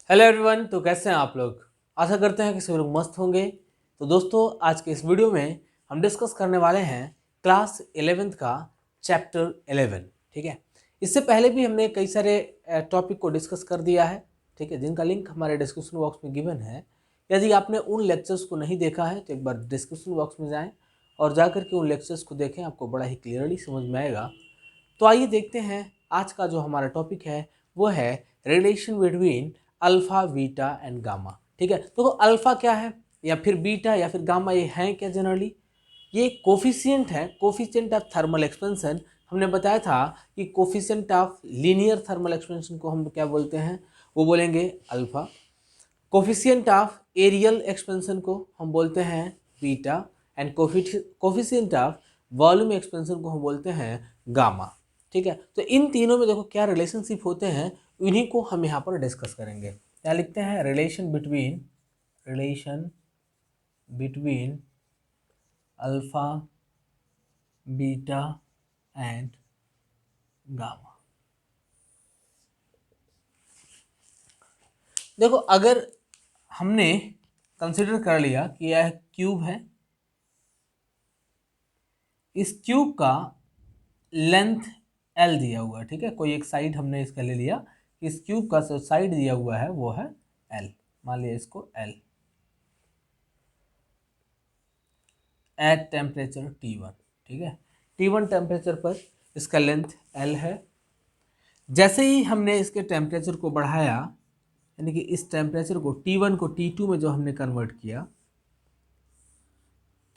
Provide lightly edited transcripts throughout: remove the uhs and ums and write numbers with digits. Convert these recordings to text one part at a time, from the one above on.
Hello everyone. तो कैसे हैं आप लोग? आशा करते हैं कि सभी लोग मस्त होंगे। तो दोस्तों, आज के इस वीडियो में हम डिस्कस करने वाले हैं क्लास 11th का चैप्टर 11। ठीक है, इससे पहले भी हमने कई सारे टॉपिक को डिस्कस कर दिया है, ठीक है, जिनका लिंक हमारे डिस्क्रिप्शन बॉक्स में गिवन है। यदि आपने उन लेक्चर्स को नहीं देखा है तो एक बार डिस्क्रिप्शन बॉक्स में जाएँ और जाकर के उन लेक्चर्स को देखें, आपको बड़ा ही क्लियरली समझ में आएगा। तो आइए देखते हैं, आज का जो हमारा टॉपिक है वो है relation between alpha beta and gamma. ठीक है, तो अल्फा क्या है या फिर बीटा या फिर गामा, ये हैं क्या? जनरली ये कोफिशिएंट है, कोफिशिएंट ऑफ थर्मल एक्सपेंशन। हमने बताया था कि coefficient of linear thermal expansion को हम क्या बोलते हैं, वो बोलेंगे alpha. Coefficient of areal expansion को हम बोलते हैं beta, and coefficient of volume expansion को हम बोलते हैं गामा। ठीक है, तो इन तीनों में देखो क्या रिलेशनशिप होते हैं, इन्हीं को हम यहाँ पर डिस्कस करेंगे। क्या लिखते हैं? Relation between alpha beta and gamma. देखो, अगर हमने कंसिडर कर लिया कि यह क्यूब है, इस क्यूब का लेंथ एल दिया हुआ है, ठीक है, कोई एक साइड हमने इसका ले लिया, इस क्यूब का जो साइड दिया हुआ है वो है एल, मान लिया इसको एल, एट टेम्परेचर T1। ठीक है, T1 टेम्परेचर पर इसका लेंथ एल है। जैसे ही हमने इसके टेम्परेचर को बढ़ाया, यानी कि इस टेम्परेचर को T1 को T2 में जो हमने कन्वर्ट किया,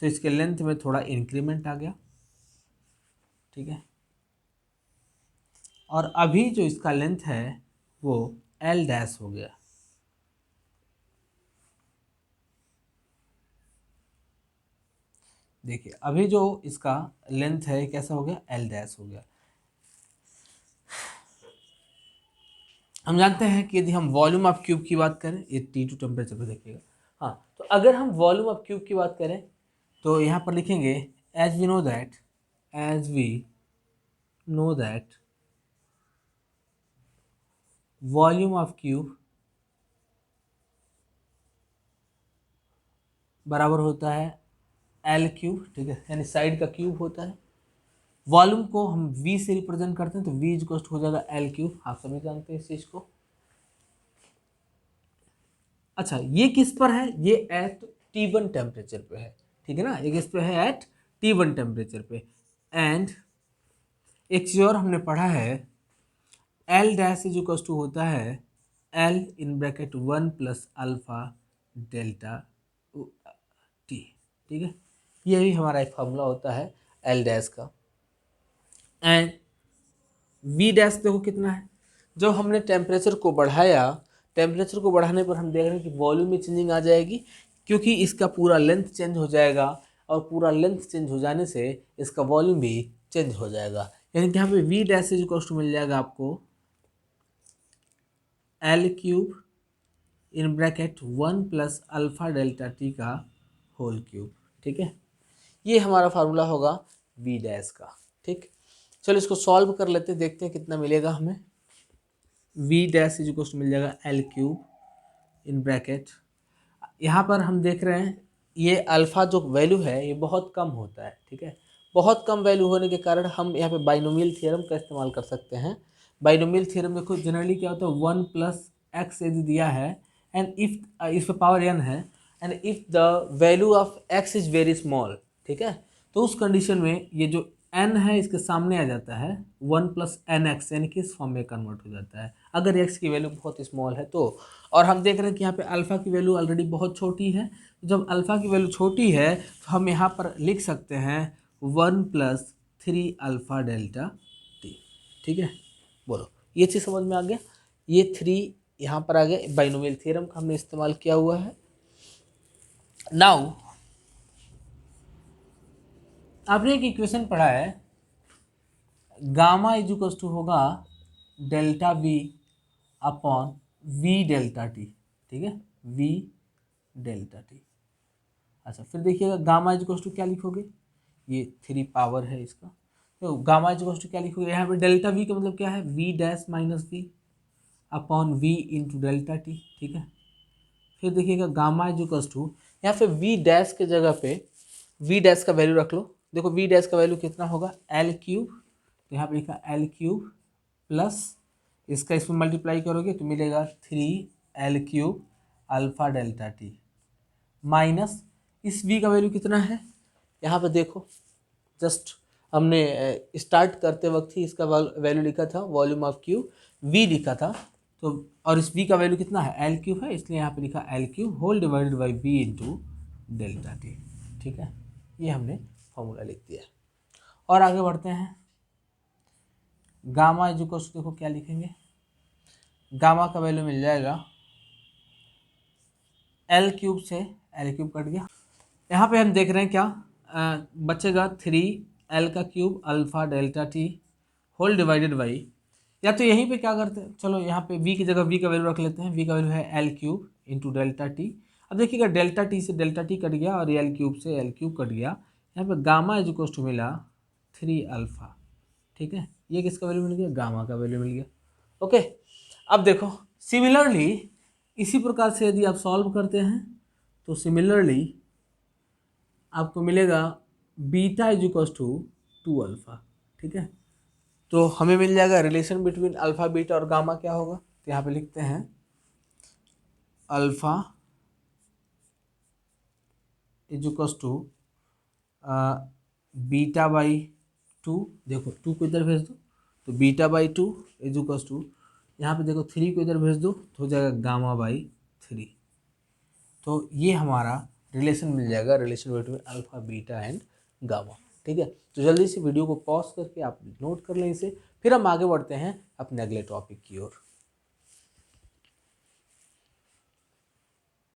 तो इसके लेंथ में थोड़ा इंक्रीमेंट आ गया। ठीक है, और अभी जो इसका लेंथ है वो एल डैश हो गया। देखिए, अभी जो इसका लेंथ है कैसा हो गया? एल डैश हो गया। हम जानते हैं कि यदि हम वॉल्यूम ऑफ क्यूब की बात करें, ये T2 टेम्परेचर पर देखिएगा। हाँ, तो अगर हम वॉल्यूम ऑफ क्यूब की बात करें तो यहाँ पर लिखेंगे as we know that volume of cube बराबर होता है एल क्यूब। ठीक है, यानी साइड का क्यूब होता है। वॉल्यूम को हम V से रिप्रेजेंट करते हैं, तो V इज हो जाएगा एल क्यूब। आप सभी जानते हैं इस चीज़ को। अच्छा, ये किस पर है? ये एट T1 टेम्परेचर पे है। ठीक है ना, ये किस पे है? एट T1 टेम्परेचर पे। एंड एक चीज़ और हमने पढ़ा है, L dash is equal to होता है L in bracket 1 plus alpha delta T. ठीक है, ये भी हमारा एक फॉर्मूला होता है एल डैश का। एंड वी डैश देखो कितना है, जब हमने टेम्परेचर को बढ़ाया, टेम्परेचर को बढ़ाने पर हम देख रहे हैं कि वॉल्यूम में चेंजिंग आ जाएगी, क्योंकि इसका पूरा लेंथ चेंज हो जाएगा, और पूरा लेंथ चेंज हो जाने से इसका वॉल्यूम भी चेंज हो जाएगा। यानी कि यहाँ पे v dash is equal to मिल जाएगा आपको l cube in bracket 1 plus alpha delta t का होल क्यूब। ठीक है, ये हमारा फार्मूला होगा वी डैश का। ठीक, चलो इसको सॉल्व कर लेते हैं, देखते हैं कितना मिलेगा हमें। V dash is equal to मिल जाएगा एल क्यूब इन ब्रैकेट, यहाँ पर हम देख रहे हैं ये अल्फ़ा जो वैल्यू है ये बहुत कम होता है। ठीक है, बहुत कम वैल्यू होने के कारण हम यहाँ पे बाइनोमियल थ्योरम का इस्तेमाल कर सकते हैं। बाइनोमियल थ्योरम देखो जनरली क्या होता है, 1 प्लस एक्स यदि दिया है एंड इफ पे पावर n है, and if the value of x is very small, ठीक है, तो उस कंडीशन में ये जो n है इसके सामने आ जाता है 1 प्लस एन एक्स, यानी कि इस फॉर्म में कन्वर्ट हो जाता है अगर x की वैल्यू बहुत स्मॉल है तो। और हम देख रहे हैं कि यहाँ पे अल्फ़ा की वैल्यू ऑलरेडी बहुत छोटी है। जब अल्फ़ा की वैल्यू छोटी है तो हम यहाँ पर लिख सकते हैं 1 प्लस 3 अल्फ़ा डेल्टा टी। ठीक है, बोलो ये चीज़ समझ में आ गया? ये 3 यहाँ पर आ गया, बाइनोमियल थ्योरम का हमने इस्तेमाल किया हुआ है। नाउ आपने एक इक्वेशन पढ़ा है, गामा इज इक्वल टू होगा delta we upon we delta T. ठीक है, वी डेल्टा टी। अच्छा, फिर देखिएगा गामा इज इक्वल टू क्या लिखोगे, ये 3 पावर है इसका, तो गामा इज इक्वल टू क्या लिखोगे, यहाँ पे डेल्टा वी का मतलब क्या है? V dash minus V upon V into delta T, ठीक है। फिर देखिएगा गामा इज इक्वल्स टू, यहाँ पे वी डैश के जगह पे वी डैश का वैल्यू रख लो। देखो वी डैश का वैल्यू कितना होगा, एल क्यूब, तो यहाँ पे लिखा एल क्यूब प्लस इसका इसमें मल्टीप्लाई करोगे तो मिलेगा 3 L³ alpha delta T, minus इस v का वैल्यू कितना है, यहाँ पे देखो जस्ट हमने स्टार्ट करते वक्त ही इसका वैल्यू लिखा था, वॉल्यूम ऑफ क्यूब v लिखा था, तो और इस v का वैल्यू कितना है, L³ है, इसलिए यहाँ पे लिखा L³ whole divided by v into delta T, ठीक है। ये हमने फॉर्मूला लिख दिया। और आगे बढ़ते हैं, गामा इज इक्वल्स टू, देखो क्या लिखेंगे, गामा का वैल्यू मिल जाएगा L³ से L³ कट गया, यहाँ पे हम देख रहे हैं क्या बचेगा 3L³ alpha delta T whole divided by, या तो यहीं पे क्या करते हैं, चलो यहाँ पे v की जगह v का वैल्यू रख लेते हैं, v का वैल्यू है L³ इंटू डेल्टा टी। अब देखिएगा डेल्टा टी से डेल्टा टी कट गया और L³ से L³ कट गया, यहाँ पे गामा इज इक्वल्स टू मिला 3 अल्फा, ठीक है। ये किसका वैल्यू मिल गया, गामा का वैल्यू मिल गया, ओके। अब देखो सिमिलरली इसी प्रकार से यदि आप सॉल्व करते हैं तो सिमिलरली आपको मिलेगा beta is equals to 2 alpha, ठीक है। तो हमें मिल जाएगा रिलेशन बिटवीन अल्फा बीटा और गामा क्या होगा, तो यहाँ पे लिखते हैं alpha is equals to beta by 2, देखो 2 को इधर भेज दो तो beta by 2 is equals to, यहाँ पे देखो 3 को इधर भेज दो तो हो जाएगा गामा बाई 3। तो ये हमारा रिलेशन मिल जाएगा, relation between alpha beta and gamma, ठीक है। तो जल्दी से वीडियो को पॉज करके आप नोट कर लें इसे, फिर हम आगे बढ़ते हैं अपने अगले टॉपिक की ओर।